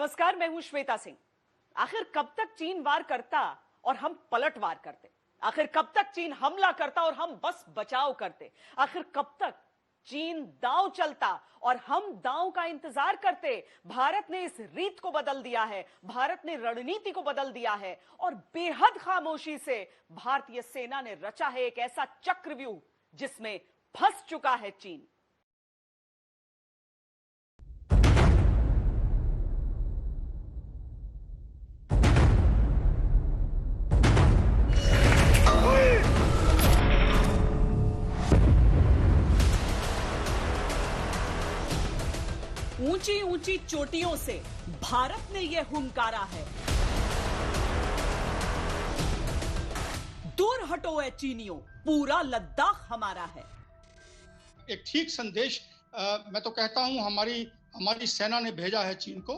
नमस्कार, मैं हूं श्वेता सिंह। आखिर कब तक चीन वार करता और हम पलट वार करते? आखिर कब तक चीन हमला करता और हम बस बचाव करते? आखिर कब तक चीन दांव चलता और हम दांव का इंतजार करते? भारत ने इस रीत को बदल दिया है, भारत ने रणनीति को बदल दिया है और बेहद खामोशी से भारतीय सेना ने रचा है एक ऐसा चक्रव्यूह जिसमें फंस चुका है चीन। ऊंची ऊंची चोटियों से भारत ने यह हुंकारा है, दूर हटो ए चीनियों, पूरा लद्दाख हमारा है। एक ठीक संदेश मैं तो कहता हूं हमारी सेना ने भेजा है चीन को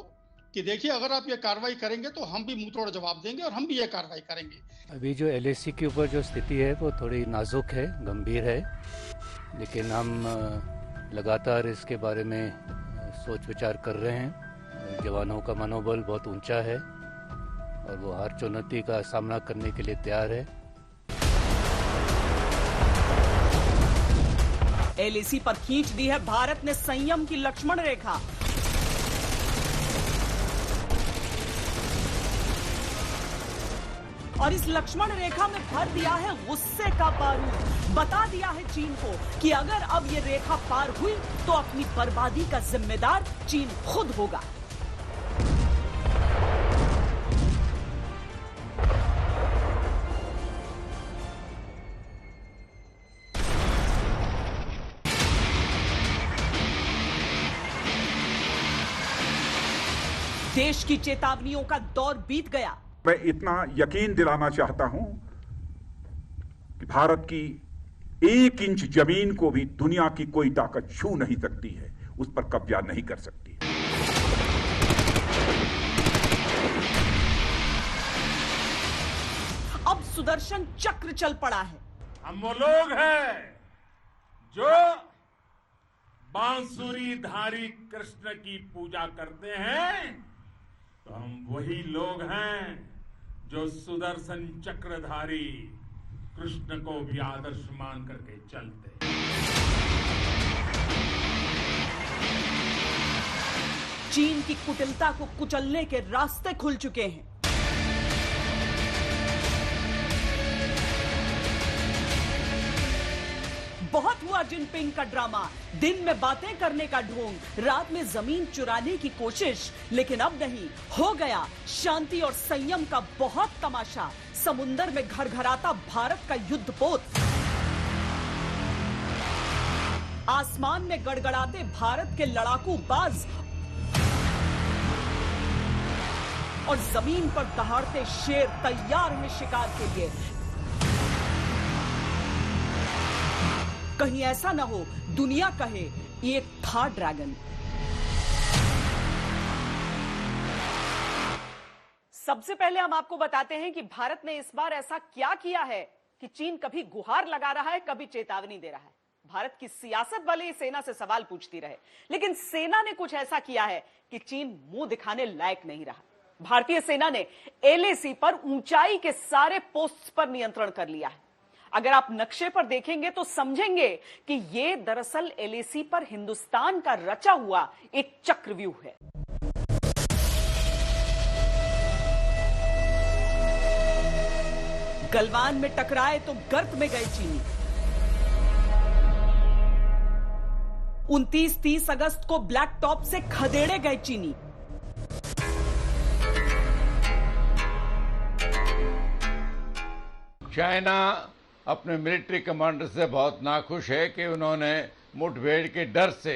कि देखिए, अगर आप ये कार्रवाई करेंगे तो हम भी मुंह तोड़ जवाब देंगे और हम भी ये कार्रवाई करेंगे। अभी जो LAC के ऊपर जो स्थिति है वो थोड़ी नाजुक है, गंभीर है, लेकिन हम लगातार इसके बारे में सोच विचार कर रहे हैं। जवानों का मनोबल बहुत ऊंचा है और वो हर चुनौती का सामना करने के लिए तैयार है। LAC पर खींच दी है भारत ने संयम की लक्ष्मण रेखा। और इस लक्ष्मण रेखा में भर दिया है गुस्से का बारूद। बता दिया है चीन को कि अगर अब ये रेखा पार हुई तो अपनी बर्बादी का जिम्मेदार चीन खुद होगा। देश की चेतावनियों का दौर बीत गया। मैं इतना यकीन दिलाना चाहता हूं कि भारत की 1 इंच जमीन को भी दुनिया की कोई ताकत छू नहीं सकती है, उस पर कब्जा नहीं कर सकती। अब सुदर्शन चक्र चल पड़ा है। हम वो लोग हैं जो बांसुरीधारी कृष्ण की पूजा करते हैं, तो हम वही लोग हैं जो सुदर्शन चक्रधारी कृष्ण को भी आदर्श मान करके चलते हैं। चीन की कुटिलता को कुचलने के रास्ते खुल चुके हैं। बहुत हुआ जिनपिंग का ड्रामा, दिन में बातें करने का ढोंग, रात में जमीन चुराने की कोशिश, लेकिन अब नहीं, हो गया शांति और संयम का बहुत तमाशा। समुंदर में घरघराता भारत का युद्धपोत, आसमान में गड़गड़ाते भारत के लड़ाकू बाज और जमीन पर दहाड़ते शेर तैयार हैं शिकार के लिए। कहीं ऐसा ना हो दुनिया कहे ये था ड्रैगन। सबसे पहले हम आपको बताते हैं कि भारत ने इस बार ऐसा क्या किया है कि चीन कभी गुहार लगा रहा है, कभी चेतावनी दे रहा है। भारत की सियासत भले ही सेना से सवाल पूछती रहे, लेकिन सेना ने कुछ ऐसा किया है कि चीन मुंह दिखाने लायक नहीं रहा। भारतीय सेना ने LAC पर ऊंचाई के सारे पोस्ट्स पर नियंत्रण कर लिया है। अगर आप नक्शे पर देखेंगे तो समझेंगे कि यह दरअसल LAC पर हिंदुस्तान का रचा हुआ एक चक्रव्यूह है। गलवान में टकराए तो गर्त में गए चीनी। 29-30 अगस्त को ब्लैक टॉप से खदेड़े गए चीनी। चाइना अपने मिलिट्री कमांडर से बहुत नाखुश है कि उन्होंने मुठभेड़ के डर से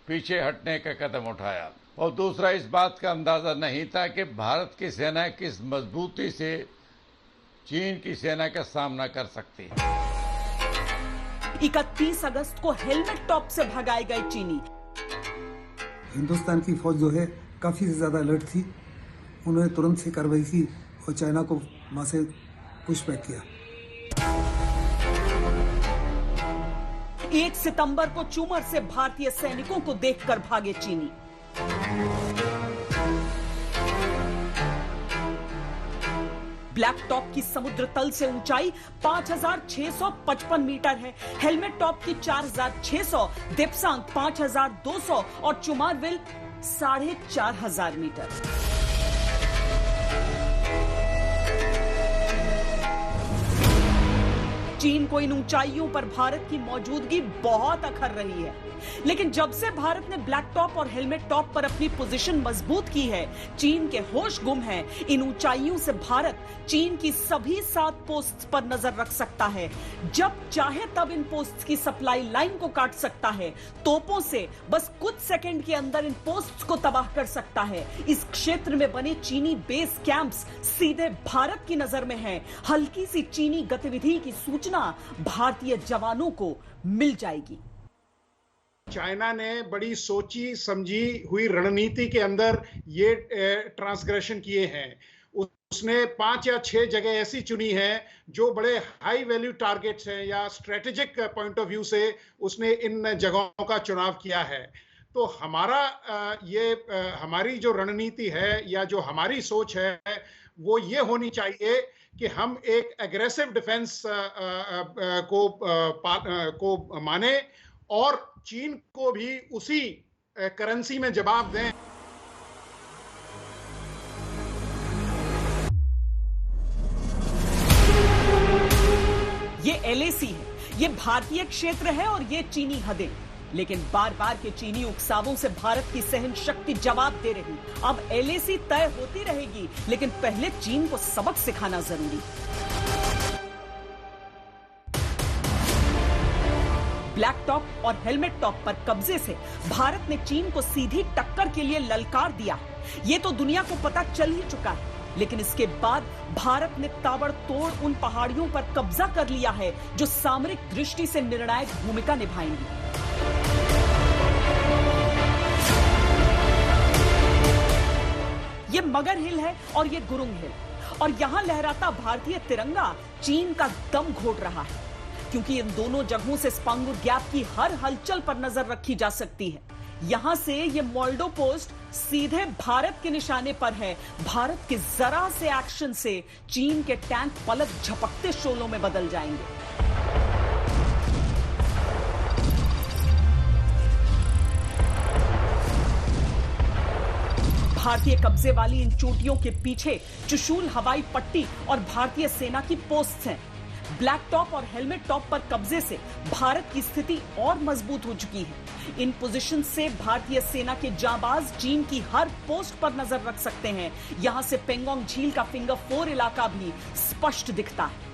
पीछे हटने का कदम उठाया, और दूसरा इस बात का अंदाजा नहीं था कि भारत की सेना किस मजबूती से चीन की सेना का सामना कर सकती है। 31 अगस्त को हेलमेट टॉप से भगाए गए चीनी। हिंदुस्तान की फौज जो है काफी ज्यादा अलर्ट थी, उन्होंने तुरंत से कार्रवाई की और चाइना को वहां से पुशबैक किया। 1 सितंबर को चूमर से भारतीय सैनिकों को देखकर भागे चीनी। ब्लैक टॉप की समुद्र तल से ऊंचाई 5,655 मीटर है। हेलमेट टॉप की 4,600, देप्सांग 5,200 और चुमारविल 4,500 मीटर। चीन को इन ऊंचाइयों पर भारत की मौजूदगी बहुत अखर रही है, लेकिन जब से भारत ने ब्लैक टॉप और हेलमेट टॉप पर अपनी पोजीशन मजबूत की है, चीन के होश गुम हैं। इन ऊंचाइयों से भारत चीन की सभी 7 पोस्ट्स पर नजर रख सकता है। जब चाहे तब इन पोस्ट्स की सप्लाई लाइन को काट सकता है। तोपों से बस कुछ सेकंड के अंदर इन पोस्ट्स को तबाह कर सकता है। इस क्षेत्र में बने चीनी बेस कैंप्स सीधे भारत की नजर में हैं। हल्की सी चीनी गतिविधि की सूचना भारतीय जवानों को मिल जाएगी। चाइना ने बड़ी सोची समझी हुई रणनीति के अंदर ये ट्रांसग्रेशन किए हैं। उसने 5 या 6 जगह ऐसी चुनी है जो बड़े हाई वैल्यू टारगेट्स हैं या स्ट्रेटेजिक पॉइंट ऑफ व्यू से उसने इन जगहों का चुनाव किया है। तो हमारी जो रणनीति है या जो हमारी सोच है वो ये होनी चाहिए कि हम एक एग्रेसिव डिफेंस को माने और चीन को भी उसी करेंसी में जवाब दें। ये LAC है, ये भारतीय क्षेत्र है और ये चीनी हदें। लेकिन बार बार के चीनी उकसावों से भारत की सहन शक्ति जवाब दे रही। अब LAC तय होती रहेगी, लेकिन पहले चीन को सबक सिखाना जरूरी। ब्लैक टॉप और हेलमेट टॉप पर कब्जे से भारत ने चीन को सीधी टक्कर के लिए ललकार दिया। ये तो दुनिया को पता चल ही चुका है, लेकिन इसके बाद भारत ने ताबड़तोड़ उन पहाड़ियों पर कब्जा कर लिया है जो सामरिक दृष्टि से निर्णायक भूमिका निभाएंगी। ये मगर हिल है और ये गुरुंग हिल, और यहां लहराता भारतीय तिरंगा चीन का दम घोट रहा है, क्योंकि इन दोनों जगहों से स्पांगुर गैप की हर हलचल पर नजर रखी जा सकती है। यहां से ये मोल्डो पोस्ट सीधे भारत के निशाने पर है। भारत के जरा से एक्शन से चीन के टैंक पलक झपकते शोलों में बदल जाएंगे। भारतीय कब्जे वाली इन चोटियों के पीछे चुशूल हवाई पट्टी और भारतीय सेना की पोस्ट्स हैं। ब्लैक टॉप और हेलमेट टॉप पर कब्जे से भारत की स्थिति और मजबूत हो चुकी है। इन पोजीशन से भारतीय सेना के जांबाज चीन की हर पोस्ट पर नजर रख सकते हैं। यहां से पेंगोंग झील का फिंगर 4 इलाका भी स्पष्ट दिखता है।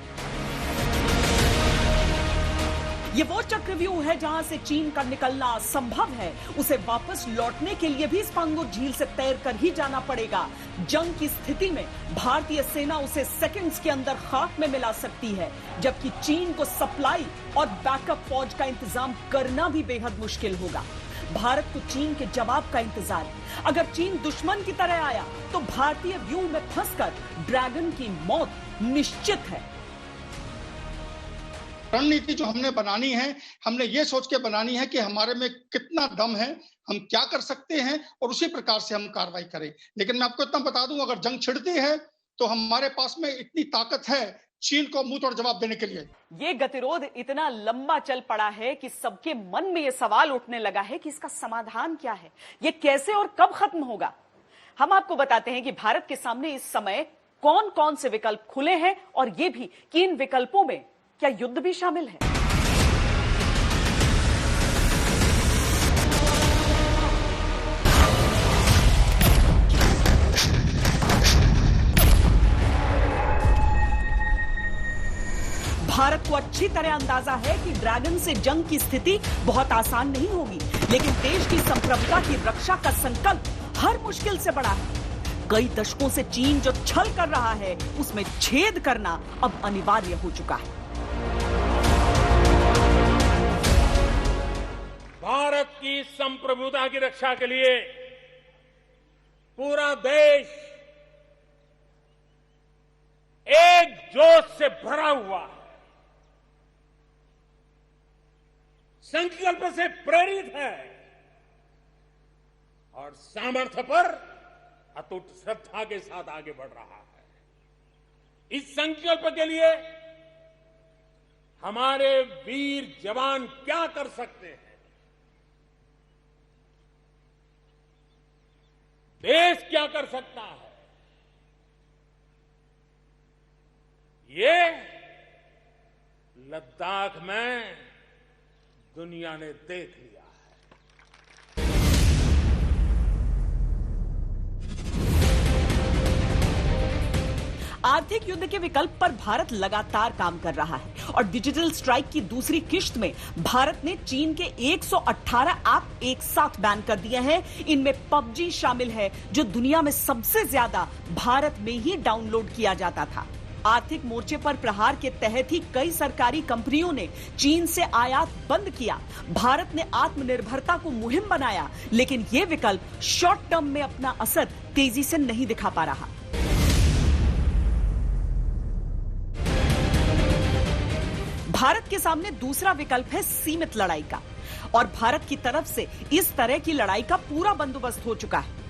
ये वो चक्रव्यूह है जहां से चीन का निकलना संभव है। उसे वापस लौटने के लिए भी स्पांगुर झील से तैर कर ही जाना पड़ेगा। जंग की स्थिति में भारतीय सेना उसे सेकंड्स के अंदर खाक में मिला सकती है, जबकि चीन को सप्लाई और बैकअप फौज का इंतजाम करना भी बेहद मुश्किल होगा। भारत को चीन के जवाब का इंतजार है। अगर चीन दुश्मन की तरह आया तो भारतीय व्यूह में फंसकर ड्रैगन की मौत निश्चित है। रणनीति जो हमने बनानी है, हमने ये सोच के बनानी है कि हमारे में कितना दम है, हम क्या कर सकते हैं और उसी प्रकार से हम कार्रवाई करें। लेकिन मैं आपको इतना बता दूं, अगर जंग छिड़ती है तो हमारे पास में इतनी ताकत है चीन को मुंह तोड़ जवाब देने के लिए। ये गतिरोध इतना लंबा चल पड़ा है कि सबके मन में ये सवाल उठने लगा है कि इसका समाधान क्या है, ये कैसे और कब खत्म होगा। हम आपको बताते हैं कि भारत के सामने इस समय कौन कौन से विकल्प खुले हैं और ये भी कि इन विकल्पों में क्या युद्ध भी शामिल है। भारत को अच्छी तरह अंदाजा है कि ड्रैगन से जंग की स्थिति बहुत आसान नहीं होगी, लेकिन देश की संप्रभुता की रक्षा का संकल्प हर मुश्किल से बड़ा है। कई दशकों से चीन जो छल कर रहा है, उसमें छेद करना अब अनिवार्य हो चुका है। भारत की संप्रभुता की रक्षा के लिए पूरा देश एक जोश से भरा हुआ है, संकल्प से प्रेरित है और सामर्थ्य पर अटूट श्रद्धा के साथ आगे बढ़ रहा है। इस संकल्प के लिए हमारे वीर जवान क्या कर सकते हैं, देश क्या कर सकता है, ये लद्दाख में दुनिया ने देख लिया है। आर्थिक युद्ध के विकल्प पर भारत लगातार काम कर रहा है और डिजिटल स्ट्राइक की दूसरी किश्त में भारत ने चीन के 118 ऐप एक साथ बैन कर दिए हैं। इनमें पबजी शामिल है, जो दुनिया में सबसे ज्यादा भारत में ही डाउनलोड किया जाता था। आर्थिक मोर्चे पर प्रहार के तहत ही कई सरकारी कंपनियों ने चीन से आयात बंद किया। भारत ने आत्मनिर्भरता को मुहिम बनाया, लेकिन यह विकल्प शॉर्ट टर्म में अपना असर तेजी से नहीं दिखा पा रहा। भारत के सामने दूसरा विकल्प है सीमित लड़ाई का, और भारत की तरफ से इस तरह की लड़ाई का पूरा बंदोबस्त हो चुका है।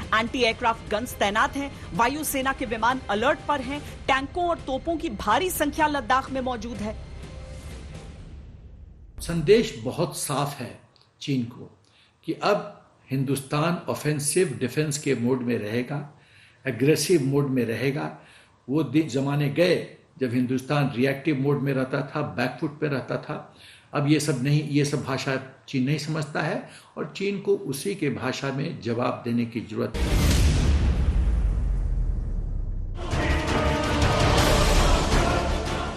एंटी एयरक्राफ्ट गन्स तैनात हैं, वायुसेना के विमान अलर्ट पर हैं, टैंकों और तोपों की भारी संख्या लद्दाख में मौजूद है। संदेश बहुत साफ है चीन को कि अब हिंदुस्तान ऑफेंसिव डिफेंस के मोड में रहेगा, एग्रेसिव मोड में रहेगा। वो जमाने गए जब हिंदुस्तान रिएक्टिव मोड में रहता था, बैकफुट पे रहता था। अब ये सब नहीं, ये सब भाषा चीन नहीं समझता है और चीन को उसी के भाषा में जवाब देने की जरूरत है।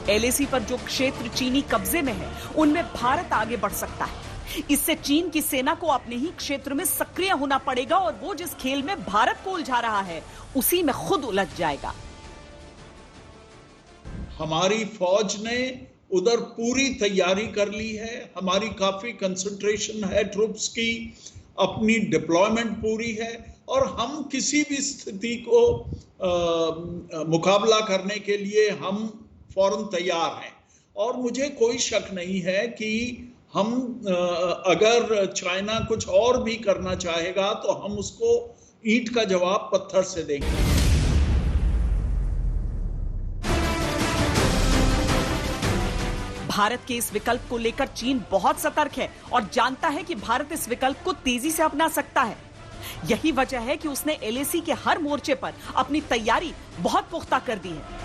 एलएसी पर जो क्षेत्र चीनी कब्जे में है, उनमें भारत आगे बढ़ सकता है। इससे चीन की सेना को अपने ही क्षेत्र में सक्रिय होना पड़ेगा और वो जिस खेल में भारत को उलझा रहा है, उसी में खुद उलझ जाएगा। हमारी फौज ने उधर पूरी तैयारी कर ली है, हमारी काफी कंसंट्रेशन है ट्रूप्स की, अपनी डिप्लॉयमेंट पूरी है और हम किसी भी स्थिति को मुकाबला करने के लिए हम फौरन तैयार हैं। और मुझे कोई शक नहीं है कि हम अगर चाइना कुछ और भी करना चाहेगा तो हम उसको ईंट का जवाब पत्थर से देंगे। भारत के इस विकल्प को लेकर चीन बहुत सतर्क है और जानता है कि भारत इस विकल्प को तेजी से अपना सकता है। यही वजह है कि उसने एलएसी के हर मोर्चे पर अपनी तैयारी बहुत पुख्ता कर दी है।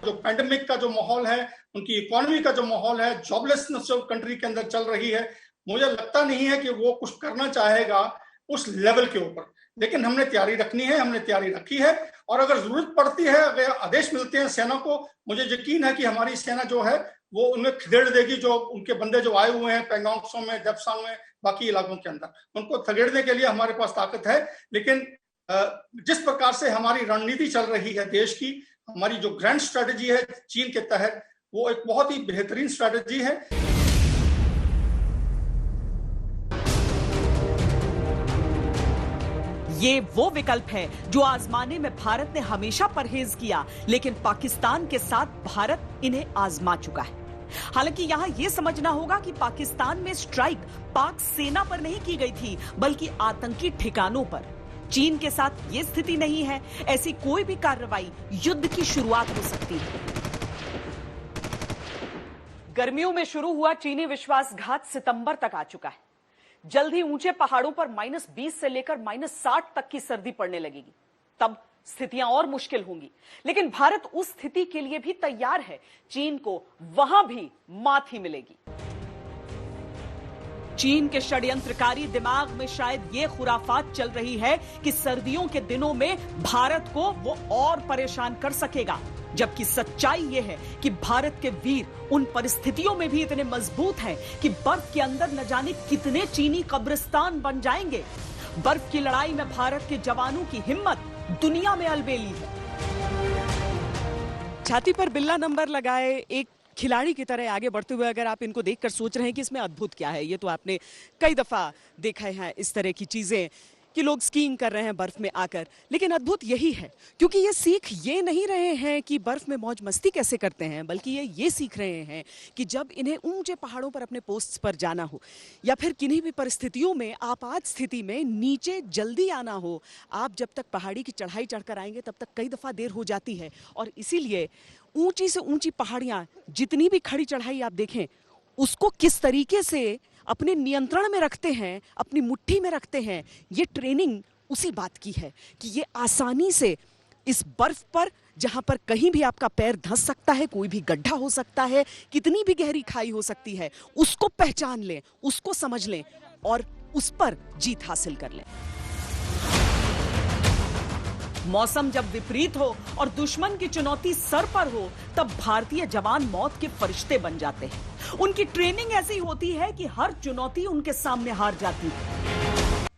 जो पैंडेमिक का जो माहौल है, उनकी इकोनॉमी का जो माहौल है, जॉबलेसनेस जो कंट्री के अंदर चल रही है, मुझे लगता नहीं है कि वो कुछ करना चाहेगा उस लेवल के ऊपर। लेकिन हमने तैयारी रखनी है, हमने तैयारी रखी है और अगर जरूरत पड़ती है, अगर आदेश मिलते हैं सेना को, मुझे यकीन है कि हमारी सेना जो है वो उन्हें खदेड़ देगी। जो उनके बंदे जो आए हुए हैं पैंगोंग में, देपसांग में, बाकी इलाकों के अंदर, उनको खदेड़ने के लिए हमारे पास ताकत है। लेकिन जिस प्रकार से हमारी रणनीति चल रही है देश की, हमारी जो ग्रैंड स्ट्रेटेजी है चीन के तहत, वो एक बहुत ही बेहतरीन स्ट्रेटेजी है। ये वो विकल्प है जो आजमाने में भारत ने हमेशा परहेज किया, लेकिन पाकिस्तान के साथ भारत इन्हें आजमा चुका है। हालांकि यहां यह समझना होगा कि पाकिस्तान में स्ट्राइक पाक सेना पर नहीं की गई थी, बल्कि आतंकी ठिकानों पर। चीन के साथ यह स्थिति नहीं है। ऐसी कोई भी कार्रवाई युद्ध की शुरुआत हो सकती है। गर्मियों में शुरू हुआ चीनी विश्वासघात सितंबर तक आ चुका है। जल्द ही ऊंचे पहाड़ों पर -20 से लेकर -60 तक की सर्दी पड़ने लगेगी। तब स्थितियां और मुश्किल होंगी, लेकिन भारत उस स्थिति के लिए भी तैयार है। चीन को वहां भी मात ही मिलेगी। चीन के षड्यंत्रकारी दिमाग में शायद ये खुराफात चल रही है कि सर्दियों के दिनों में भारत को वो और परेशान कर सकेगा, जबकि सच्चाई यह है कि भारत के वीर उन परिस्थितियों में भी इतने मजबूत हैं कि बर्फ के अंदर न जाने कितने चीनी कब्रिस्तान बन जाएंगे। बर्फ की लड़ाई में भारत के जवानों की हिम्मत दुनिया में अलबेली है। छाती पर बिल्ला नंबर लगाए एक खिलाड़ी की तरह आगे बढ़ते हुए अगर आप इनको देखकर सोच रहे हैं कि इसमें अद्भुत क्या है, ये तो आपने कई दफा देखा है इस तरह की चीजें कि लोग स्कीइंग कर रहे हैं बर्फ में आकर, लेकिन अद्भुत यही है क्योंकि ये सीख ये नहीं रहे हैं कि बर्फ में मौज मस्ती कैसे करते हैं, बल्कि ये सीख रहे हैं कि जब इन्हें ऊंचे पहाड़ों पर अपने पोस्ट्स पर जाना हो या फिर किन्हीं भी परिस्थितियों में आपात स्थिति में नीचे जल्दी आना हो, आप जब तक पहाड़ी की चढ़ाई चढ़कर आएंगे तब तक कई दफा देर हो जाती है। और इसीलिए ऊंची से ऊंची पहाड़ियां, जितनी भी खड़ी चढ़ाई आप देखें, उसको किस तरीके से अपने नियंत्रण में रखते हैं, अपनी मुट्ठी में रखते हैं, ये ट्रेनिंग उसी बात की है कि ये आसानी से इस बर्फ पर, जहां पर कहीं भी आपका पैर धंस सकता है, कोई भी गड्ढा हो सकता है, कितनी भी गहरी खाई हो सकती है, उसको पहचान लें, उसको समझ लें और उस पर जीत हासिल कर लें। मौसम जब विपरीत हो और दुश्मन की चुनौती सर पर हो, तब भारतीय जवान मौत के फरिश्ते बन जाते हैं। उनकी ट्रेनिंग ऐसी होती है कि हर चुनौती उनके सामने हार जाती है।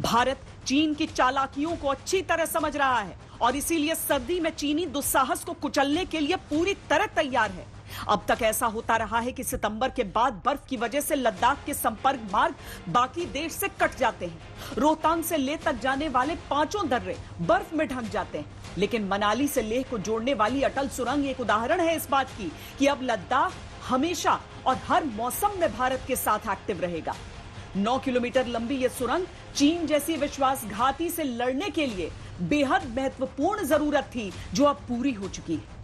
भारत चीन की चालाकियों को अच्छी तरह समझ रहा है और इसीलिए सर्दी में चीनी दुस्साहस को कुचलने के लिए पूरी तरह तैयार है। अब तक ऐसा होता रहा है कि सितंबर के बाद बर्फ की वजह से लद्दाख के संपर्क मार्ग बाकी देश से कट जाते हैं। रोहतांग से लेह तक जाने वाले 5 दर्रे बर्फ में ढक जाते हैं, लेकिन मनाली से लेह को जोड़ने वाली अटल सुरंग एक उदाहरण है इस बात की कि अब लद्दाख हमेशा और हर मौसम में भारत के साथ एक्टिव रहेगा। 9 किलोमीटर लंबी यह सुरंग चीन जैसी विश्वासघाती से लड़ने के लिए बेहद महत्वपूर्ण जरूरत थी, जो अब पूरी हो चुकी है।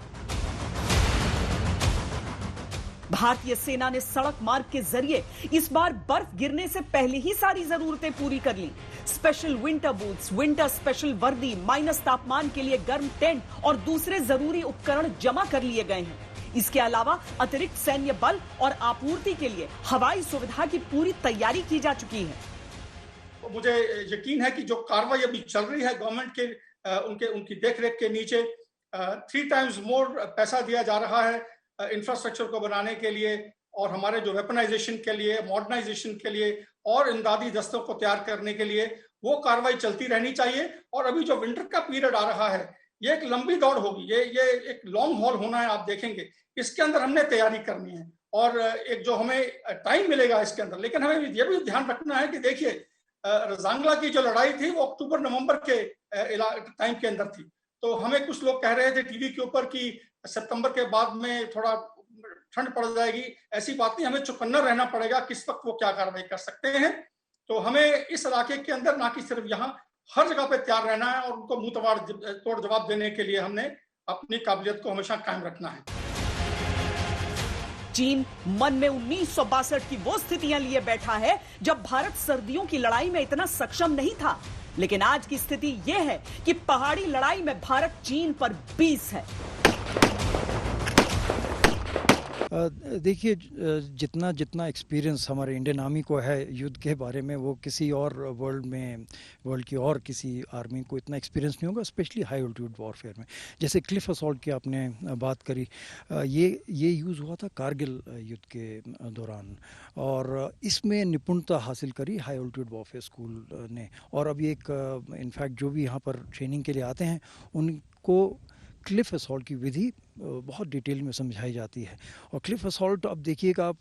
भारतीय सेना ने सड़क मार्ग के जरिए इस बार बर्फ गिरने से पहले ही सारी जरूरतें पूरी कर ली। Special winter boots, winter special वर्दी, माइनस तापमान के लिए गर्म टेंट और दूसरे जरूरी उपकरण जमा कर लिए गए हैं। इसके अलावा अतिरिक्त सैन्य बल और आपूर्ति के लिए हवाई सुविधा की पूरी तैयारी की जा चुकी है। मुझे यकीन है कि जो कार्रवाई अभी चल रही है गवर्नमेंट के उनकी देखरेख के नीचे, 3 टाइम्स मोर पैसा दिया जा रहा है इंफ्रास्ट्रक्चर को बनाने के लिए और हमारे जो वेपनाइजेशन के लिए, मॉडर्नाइजेशन के लिए और इमदादी दस्तों को तैयार करने के लिए वो कार्रवाई चलती रहनी चाहिए। और अभी जो विंटर का पीरियड आ रहा है, ये एक लंबी दौड़ होगी, ये एक लॉन्ग हॉल होना है, आप देखेंगे। इसके अंदर हमने तैयारी करनी है और एक जो हमें टाइम मिलेगा इसके अंदर, लेकिन हमें ये भी ध्यान रखना है कि देखिए रजांगला की जो लड़ाई थी वो अक्टूबर-नवंबर के टाइम के अंदर थी। तो हमें कुछ लोग कह रहे थे टीवी के ऊपर कि सितंबर के बाद में थोड़ा ठंड पड़ जाएगी। ऐसी बात नहीं, हमें चौकन्ना रहना पड़ेगा किस वक्त वो क्या कार्रवाई कर सकते हैं। तो हमें इस इलाके के अंदर, ना कि सिर्फ यहाँ, हर जगह पे तैयार रहना है और उनको मुंह तोड़ जवाब देने के लिए हमने अपनी काबिलियत को हमेशा कायम रखना है। चीन मन में 1962 की वो स्थितियां लिए बैठा है जब भारत सर्दियों की लड़ाई में इतना सक्षम नहीं था, लेकिन आज की स्थिति यह है कि पहाड़ी लड़ाई में भारत चीन पर 20 है। देखिए, जितना जितना एक्सपीरियंस हमारे इंडियन आर्मी को है युद्ध के बारे में, वो किसी और वर्ल्ड की और किसी आर्मी को इतना एक्सपीरियंस नहीं होगा, स्पेशली हाई ऑल्टीट्यूड वॉरफेयर में। जैसे क्लिफ असॉल्ट की आपने बात करी, ये यूज़ हुआ था कारगिल युद्ध के दौरान और इसमें निपुणता हासिल करी हाई ऑल्टीट्यूड वॉरफेयर स्कूल ने। और अभी एक इनफैक्ट जो भी यहाँ पर ट्रेनिंग के लिए आते हैं उनको क्लिफ असॉल्ट की विधि बहुत डिटेल में समझाई जाती है। और क्लिफ असॉल्ट, अब देखिएगा आप,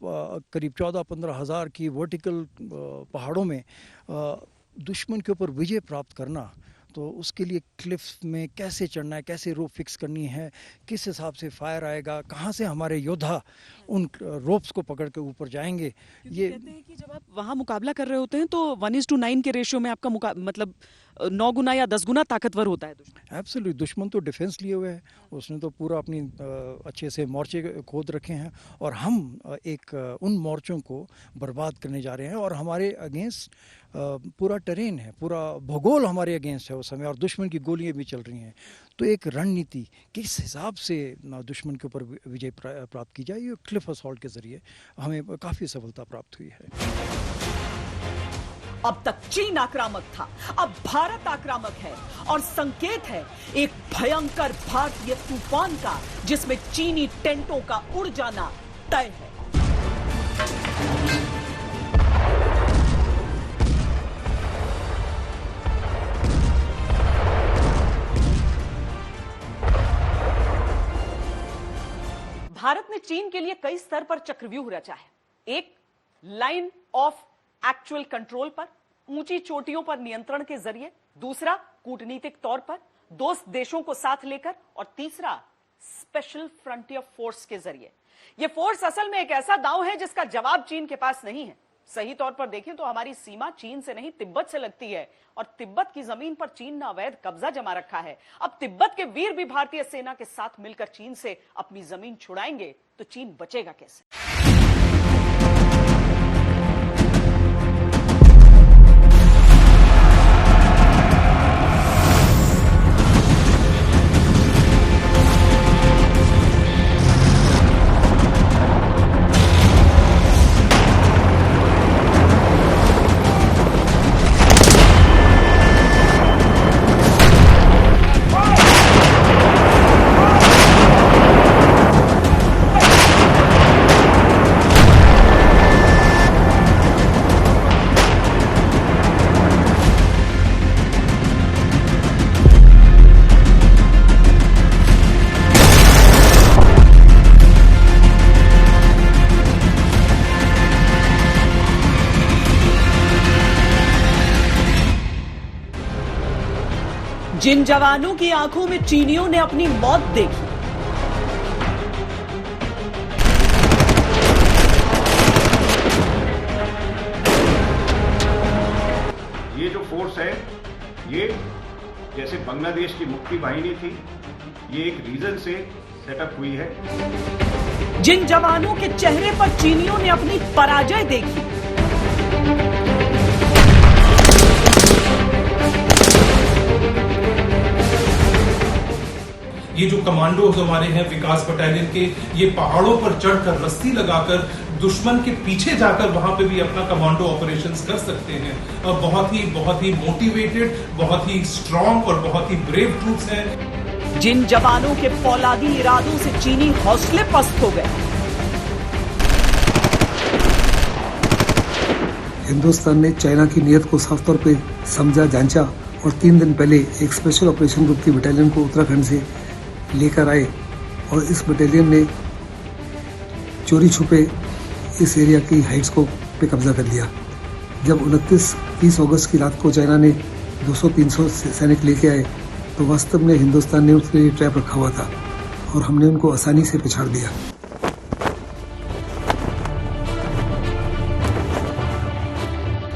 करीब 14-15 हज़ार की वर्टिकल पहाड़ों में दुश्मन के ऊपर विजय प्राप्त करना, तो उसके लिए क्लिफ में कैसे चढ़ना है, कैसे रोप फिक्स करनी है, किस हिसाब से फायर आएगा, कहाँ से हमारे योद्धा उन रोप्स को पकड़ के ऊपर जाएंगे। ये कहते हैं कि जब आप वहाँ मुकाबला कर रहे होते हैं तो 1:9 के रेशियो में आपका मतलब 9 गुना या 10 गुना ताकतवर होता है दुश्मन। एब्सोल्युटली, दुश्मन तो डिफेंस लिए हुए है, उसने तो पूरा अपनी अच्छे से मोर्चे खोद रखे हैं और हम उन मोर्चों को बर्बाद करने जा रहे हैं। और हमारे अगेंस्ट पूरा टेरेन है, पूरा भूगोल हमारे अगेंस्ट है उस समय, और दुश्मन की गोलियां भी चल रही हैं। तो एक रणनीति किस हिसाब से दुश्मन के ऊपर विजय प्राप्त की जाए, ये क्लिफ असॉल्ट के जरिए हमें काफ़ी सफलता प्राप्त हुई है। अब तक चीन आक्रामक था, अब भारत आक्रामक है और संकेत है एक भयंकर भारतीय तूफान का, जिसमें चीनी टेंटों का उड़ जाना तय है। भारत ने चीन के लिए कई स्तर पर चक्रव्यूह रचा है। एक लाइन ऑफ एक्चुअल कंट्रोल पर, ऊंची चोटियों पर नियंत्रण के जरिए, दूसरा कूटनीतिक तौर पर दोस्त देशों को साथ लेकर, और तीसरा स्पेशल फ्रंटियर फोर्स के जरिए। यह फोर्स असल में एक ऐसा दांव है जिसका जवाब चीन के पास नहीं है। सही तौर पर देखें तो हमारी सीमा चीन से नहीं तिब्बत से लगती है, और तिब्बत की जमीन पर चीन ने अवैध कब्जा जमा रखा है। अब तिब्बत के वीर भी भारतीय सेना के साथ मिलकर चीन से अपनी जमीन छुड़ाएंगे तो चीन बचेगा कैसे? जिन जवानों की आंखों में चीनियों ने अपनी मौत देखी, ये जो फोर्स है, ये जैसे बांग्लादेश की मुक्ति वाहिनी थी, ये एक रीजन से सेटअप हुई है। जिन जवानों के चेहरे पर चीनियों ने अपनी पराजय देखी, ये जो कमांडोज हमारे हैं विकास बटालियन के, ये पहाड़ों पर चढ़कर रस्सी लगाकर दुश्मन के पीछे जाकर वहां पे भी अपना कमांडो ऑपरेशंस कर सकते हैं। और बहुत ही मोटिवेटेड, बहुत ही स्ट्रांग और बहुत ही ब्रेव ट्रूप्स हैं। जिन जवानों के फौलादी इरादों से चीनी हौसले पस्त हो गए, हिंदुस्तान ने चाइना की नीयत को साफ तौर पे समझा, जांचा और 3 दिन पहले एक स्पेशल ऑपरेशन ग्रुप की बटालियन को उत्तराखंड से लेकर आए, और इस बटालियन ने चोरी छुपे इस एरिया की हाइट्स को पे कब्जा कर लिया। जब 29-30 अगस्त की रात को चाइना ने 200-300 सैनिक लेके आए, तो वास्तव में हिंदुस्तान ने उसके लिए ट्रैप रखा हुआ था और हमने उनको आसानी से पछाड़ दिया।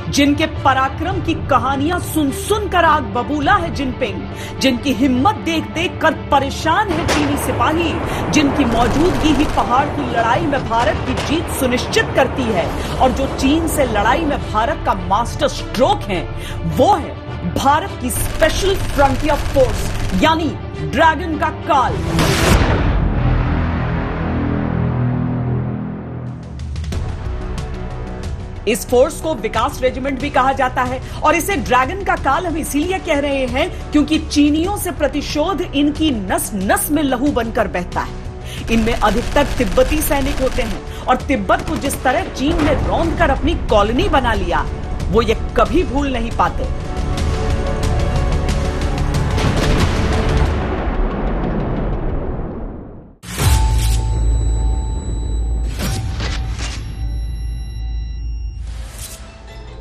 जिनके पराक्रम की कहानियां सुन सुनकर आग बबूला है जिनपिंग, जिनकी हिम्मत देख देख कर परेशान है चीनी सिपाही, जिनकी मौजूदगी ही पहाड़ की लड़ाई में भारत की जीत सुनिश्चित करती है, और जो चीन से लड़ाई में भारत का मास्टर स्ट्रोक है, वो है भारत की स्पेशल फ्रंटियर फोर्स यानी ड्रैगन का काल। इस फोर्स को विकास रेजिमेंट भी कहा जाता है, और इसे ड्रैगन का काल हम इसीलिए कह रहे हैं क्योंकि चीनियों से प्रतिशोध इनकी नस नस में लहू बनकर बहता है। इनमें अधिकतर तिब्बती सैनिक होते हैं, और तिब्बत को जिस तरह चीन ने रौंद कर अपनी कॉलोनी बना लिया, वो ये कभी भूल नहीं पाते।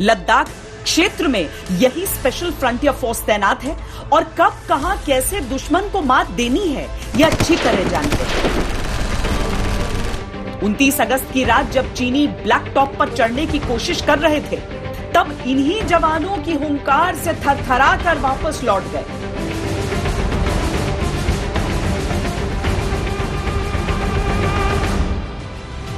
लद्दाख क्षेत्र में यही स्पेशल फ्रंटियर फोर्स तैनात है, और कब कहां कैसे दुश्मन को मात देनी है यह अच्छी तरह जानते हैं। 29 अगस्त की रात जब चीनी ब्लैक टॉप पर चढ़ने की कोशिश कर रहे थे, तब इन्हीं जवानों की हुंकार से थरथरा कर वापस लौट गए।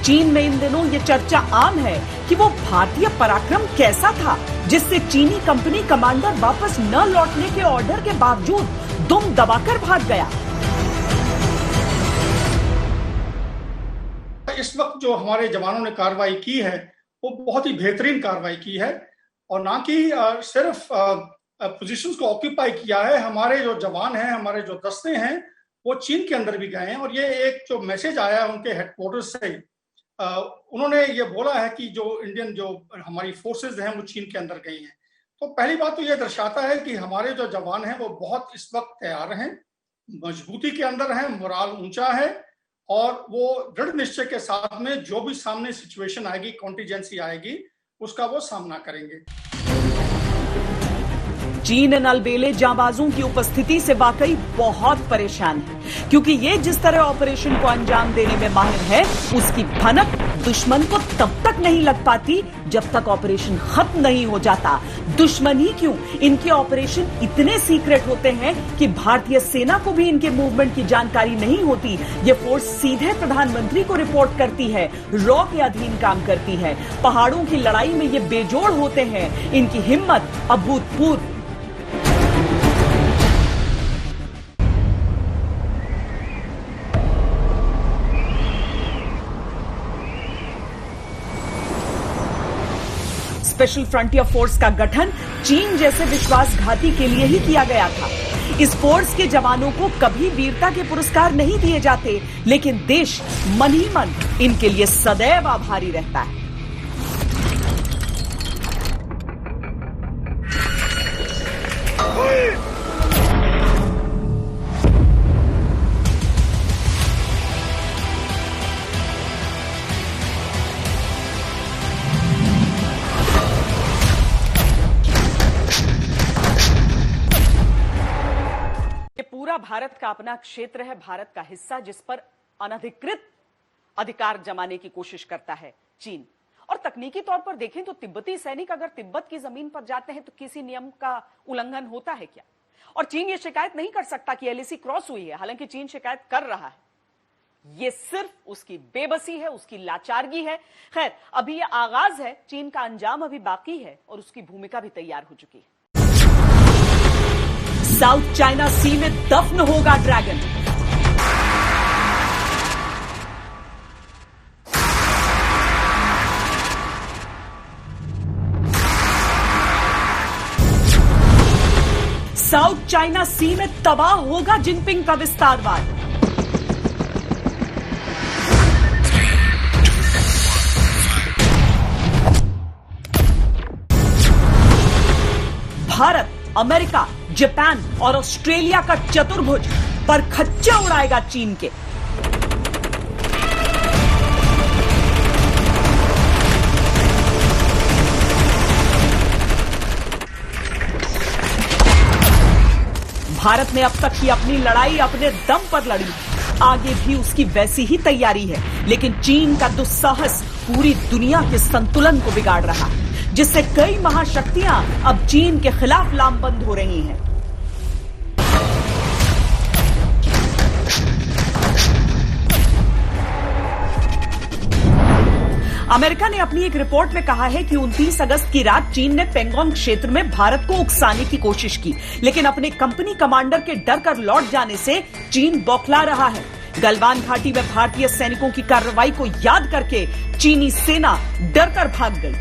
चीन में इन दिनों ये चर्चा आम है कि वो भारतीय पराक्रम कैसा था जिससे चीनी कंपनी कमांडर वापस न लौटने के ऑर्डर के बावजूद दुम दबाकर भाग गया। इस वक्त जो हमारे जवानों ने कार्रवाई की है वो बहुत ही बेहतरीन कार्रवाई की है, और ना कि सिर्फ पोजीशंस को ऑक्यूपाई किया है। हमारे जो जवान हैं, हमारे जो दस्ते हैं, वो चीन के अंदर भी गए हैं, और ये एक जो मैसेज आया है उनके हेडक्वार्टर से, उन्होंने ये बोला है कि जो इंडियन जो हमारी फोर्सेस हैं वो चीन के अंदर गई हैं। तो पहली बात तो ये दर्शाता है कि हमारे जो जवान हैं वो बहुत इस वक्त तैयार हैं, मजबूती के अंदर हैं, मोराल ऊंचा है, और वो दृढ़ निश्चय के साथ में जो भी सामने सिचुएशन आएगी, कॉन्टीजेंसी आएगी, उसका वो सामना करेंगे। चीन इन अलबेले जांबाजों की उपस्थिति से वाकई बहुत परेशान है, क्योंकि ये जिस तरह ऑपरेशन को अंजाम देने में माहिर है, उसकी भनक दुश्मन को तब तक नहीं लग पाती जब तक ऑपरेशन खत्म नहीं हो जाता। दुश्मन ही क्यों, इनके ऑपरेशन इतने सीक्रेट होते हैं कि भारतीय सेना को भी इनके मूवमेंट की जानकारी नहीं होती। ये फोर्स सीधे प्रधानमंत्री को रिपोर्ट करती है, रॉ के अधीन काम करती है। पहाड़ों की लड़ाई में ये बेजोड़ होते हैं, इनकी हिम्मत अभूतपूर्व। स्पेशल फ्रंटियर फोर्स का गठन चीन जैसे विश्वासघाती के लिए ही किया गया था। इस फोर्स के जवानों को कभी वीरता के पुरस्कार नहीं दिए जाते, लेकिन देश मन ही मन इनके लिए सदैव आभारी रहता है। भारत का अपना क्षेत्र है, भारत का हिस्सा, जिस पर अनधिकृत अधिकार जमाने की कोशिश करता है चीन। और तकनीकी तौर पर देखें तो तिब्बती सैनिक अगर तिब्बत की जमीन पर जाते हैं तो किसी नियम का उल्लंघन होता है क्या? और चीन ये शिकायत नहीं कर सकता कि एलएसी क्रॉस हुई है, हालांकि चीन शिकायत कर रहा है। ये सिर्फ उसकी बेबसी है, उसकी लाचारगी है। खैर, अभी ये आगाज है, चीन का अंजाम अभी बाकी है और उसकी भूमिका भी तैयार हो चुकी है। साउथ चाइना सी में दफन होगा ड्रैगन। साउथ चाइना सी में तबाह होगा जिनपिंग का विस्तारवाद। भारत, अमेरिका, जापान और ऑस्ट्रेलिया का चतुर्भुज पर खच्चा उड़ाएगा चीन के। भारत ने अब तक की अपनी लड़ाई अपने दम पर लड़ी, आगे भी उसकी वैसी ही तैयारी है, लेकिन चीन का दुस्साहस पूरी दुनिया के संतुलन को बिगाड़ रहा है, जिससे कई महाशक्तियां अब चीन के खिलाफ लामबंद हो रही हैं। अमेरिका ने अपनी एक रिपोर्ट में कहा है कि 29 अगस्त की रात चीन ने पेंगोंग क्षेत्र में भारत को उकसाने की कोशिश की, लेकिन अपने कंपनी कमांडर के डर कर लौट जाने से चीन बौखला रहा है। गलवान घाटी में भारतीय सैनिकों की कार्रवाई को याद करके चीनी सेना डर कर भाग गई।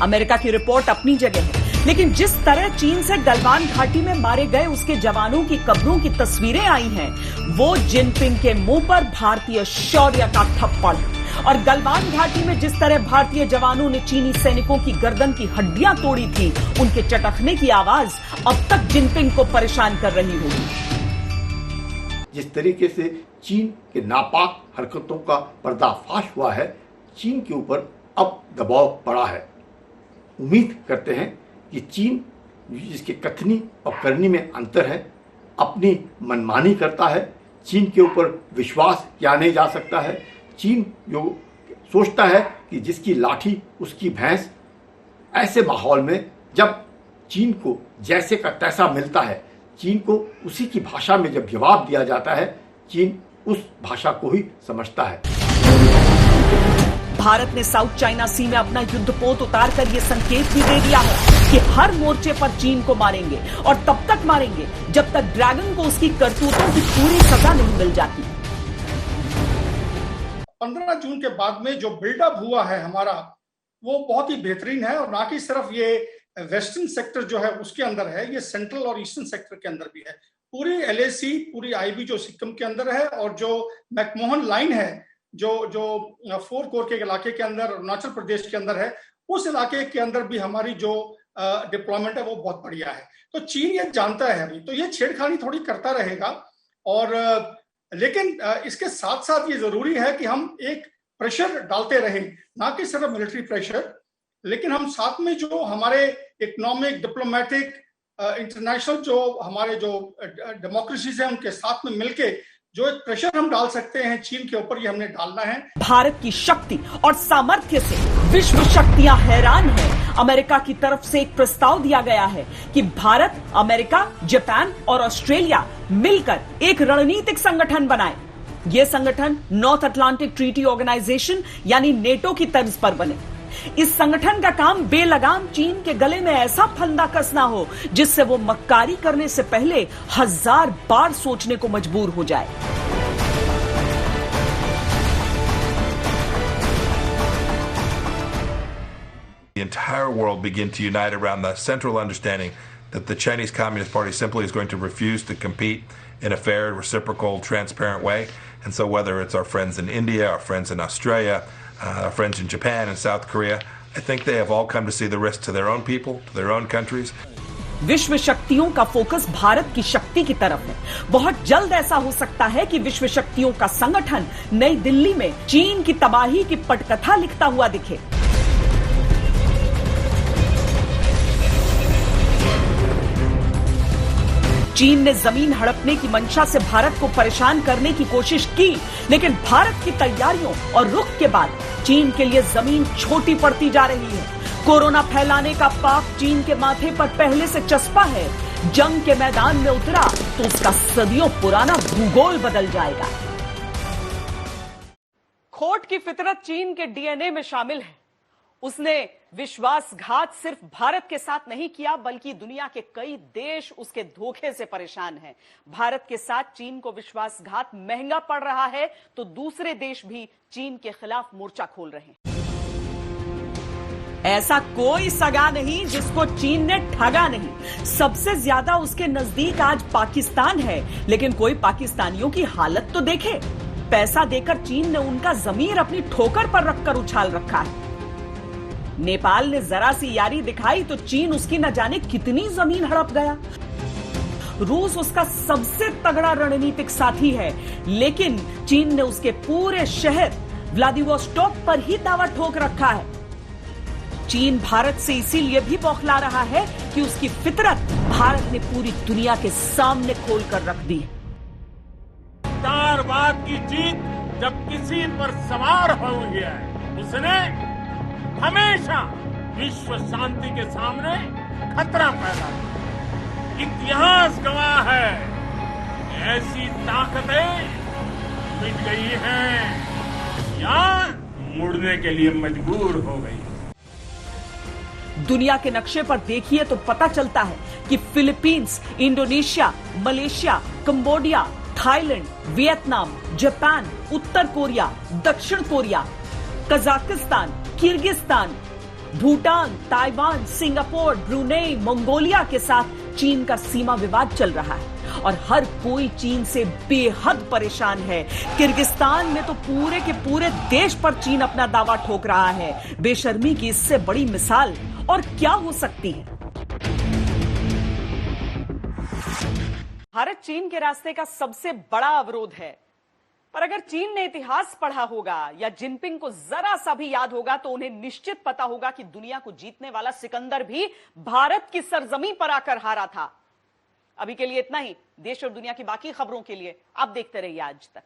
अमेरिका की रिपोर्ट अपनी जगह है, लेकिन जिस तरह चीन से गलवान घाटी में मारे गए उसके जवानों की कब्रों की तस्वीरें आई हैं, वो जिनपिंग के मुंह पर भारतीय शौर्य का थप्पड़। और गलवान घाटी में जिस तरह भारतीय जवानों ने चीनी सैनिकों की गर्दन की हड्डियां तोड़ी थी, उनके चटकने की आवाज अब तक जिनपिंग को परेशान कर रही होगी। जिस तरीके से चीन के नापाक हरकतों का पर्दाफाश हुआ है, चीन के ऊपर अब दबाव पड़ा है। उम्मीद करते हैं कि चीन, जिसके कथनी और करनी में अंतर है, अपनी मनमानी करता है। चीन के ऊपर विश्वास किया नहीं जा सकता है। चीन जो सोचता है कि जिसकी लाठी उसकी भैंस, ऐसे माहौल में जब चीन को जैसे का तैसा मिलता है, चीन को उसी की भाषा में जब जवाब दिया जाता है, चीन उस भाषा को ही समझता है। भारत ने साउथ चाइना सी में अपना युद्धपोत उतारकर यह संकेत भी दे दिया है कि हर मोर्चे पर चीन को मारेंगे, और तब तक मारेंगे जब तक ड्रैगन को उसकी करतूतों की पूरी सजा नहीं मिल जाती। 15 जून के बाद में जो बिल्डअप हुआ है हमारा, वो बहुत ही बेहतरीन है। और ना कि सिर्फ ये वेस्टर्न सेक्टर जो है उसके अंदर है, ये सेंट्रल और ईस्टर्न सेक्टर के अंदर भी है। पूरी एलएसी, पूरी आईबी जो सिक्किम के अंदर है, और जो मैकमोहन लाइन है जो 4 कोर के इलाके के अंदर अरुणाचल प्रदेश के अंदर है, उस इलाके के अंदर भी हमारी जो डिप्लॉयमेंट है वो बहुत बढ़िया है। तो चीन ये जानता है अभी, तो ये छेड़खानी थोड़ी करता रहेगा। और लेकिन इसके साथ साथ ये जरूरी है कि हम एक प्रेशर डालते रहें, ना कि सिर्फ मिलिट्री प्रेशर। लेकिन हम साथ में जो हमारे इकोनॉमिक, डिप्लोमेटिक, इंटरनेशनल जो हमारे जो डेमोक्रेसीज है उनके साथ में मिलके जो एक प्रेशर हम डाल सकते हैं चीन के ऊपर, ये हमने डालना है। भारत की शक्ति और सामर्थ्य से विश्व शक्तियां हैरान हैं। अमेरिका की तरफ से एक प्रस्ताव दिया गया है कि भारत, अमेरिका, जापान और ऑस्ट्रेलिया मिलकर एक रणनीतिक संगठन बनाए। यह संगठन नॉर्थ अटलांटिक ट्रीटी ऑर्गेनाइजेशन यानी नेटो की तर्ज पर बने। इस संगठन का काम बेलगाम चीन के गले में ऐसा फंदा कसना हो जिससे वो मक्कारी करने से पहले 1000 बार सोचने को मजबूर हो जाए। The entire world begin to unite around the central understanding that the Chinese Communist Party simply is going to refuse to compete in a fair, reciprocal, transparent way. And so whether it's our friends in India, our friends in Australia, our friends in Japan and South Korea, I think they have all come to see the risk to their own people, to their own countries. विश्व शक्तियों का focus Bharat की शक्ति की तरफ है। बहुत जल्द ऐसा हो सकता है कि विश्व शक्तियों का संगठन नई दिल्ली में चीन की तबाही की पटकथा लिखता हुआ दिखे। चीन ने जमीन हड़पने की मंशा से भारत को परेशान करने की कोशिश की, लेकिन भारत की तैयारियों और रुख के बाद चीन के लिए जमीन छोटी पड़ती जा रही है। कोरोना फैलाने का पाप चीन के माथे पर पहले से चस्पा है। जंग के मैदान में उतरा तो उसका सदियों पुराना भूगोल बदल जाएगा। खोट की फितरत चीन के डीएनए में शामिल है। उसने विश्वासघात सिर्फ भारत के साथ नहीं किया, बल्कि दुनिया के कई देश उसके धोखे से परेशान हैं। भारत के साथ चीन को विश्वासघात महंगा पड़ रहा है, तो दूसरे देश भी चीन के खिलाफ मोर्चा खोल रहे हैं। ऐसा कोई सगा नहीं जिसको चीन ने ठगा नहीं। सबसे ज्यादा उसके नजदीक आज पाकिस्तान है, लेकिन कोई पाकिस्तानियों की हालत तो देखे। पैसा देकर चीन ने उनका जमीर अपनी ठोकर पर रखकर उछाल रखा है। नेपाल ने जरा सी यारी दिखाई तो चीन उसकी न जाने कितनी जमीन हड़प गया। रूस उसका सबसे तगड़ा रणनीतिक साथी है, लेकिन चीन ने उसके पूरे शहर व्लादिवोस्टोक पर ही दावा ठोक रखा है। चीन भारत से इसीलिए भी बौखला रहा है कि उसकी फितरत भारत ने पूरी दुनिया के सामने खोल कर रख दी है। तारवाद की जीत जब किसी पर सवार हो गया है, उसने हमेशा विश्व शांति के सामने खतरा पैदा किया। इतिहास गवाह है, ऐसी ताकतें मिट गई हैं या मुड़ने के लिए मजबूर हो गई। दुनिया के नक्शे पर देखिए तो पता चलता है कि Philippines, Indonesia, Malaysia, Cambodia, Thailand, Vietnam, Japan, उत्तर कोरिया, दक्षिण Korea, Kazakhstan, Kyrgyzstan, Bhutan, Taiwan, Singapore, Brunei, Mongolia के साथ चीन का सीमा विवाद चल रहा है और हर कोई चीन से बेहद परेशान है। किर्गिस्तान में तो पूरे के पूरे देश पर चीन अपना दावा ठोक रहा है। बेशर्मी की इससे बड़ी मिसाल और क्या हो सकती है? भारत चीन के रास्ते का सबसे बड़ा अवरोध है, पर अगर चीन ने इतिहास पढ़ा होगा या जिनपिंग को जरा सा भी याद होगा तो उन्हें निश्चित पता होगा कि दुनिया को जीतने वाला सिकंदर भी भारत की सरजमीं पर आकर हारा था। अभी के लिए इतना ही। देश और दुनिया की बाकी खबरों के लिए आप देखते रहिए आज तक।